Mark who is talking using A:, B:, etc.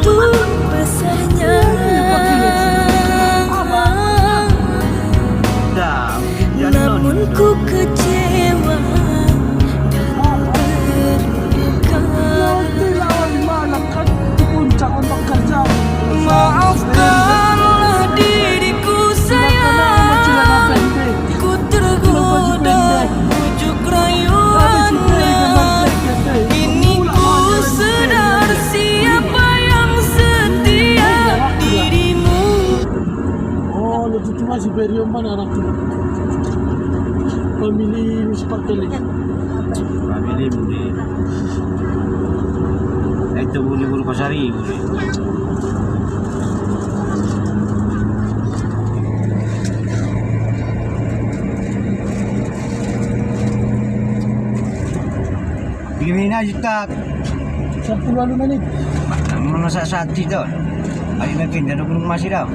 A: begitu besarnya. Namun ku kecewa dan terluka. Maafkanlah diriku sayang, ku tergoda bujuk rayuannya. Kini ku sadar siapa yang setia dirimu.
B: Oh, legitimasi berium mana anak itu? Pemilih Muspakeli.
C: Pamili muli. Ito muli muli pasari muli. Bigyan na juta.
B: 10 menit.
C: Mga sa ati daw. Ay na kinda nung masih daw.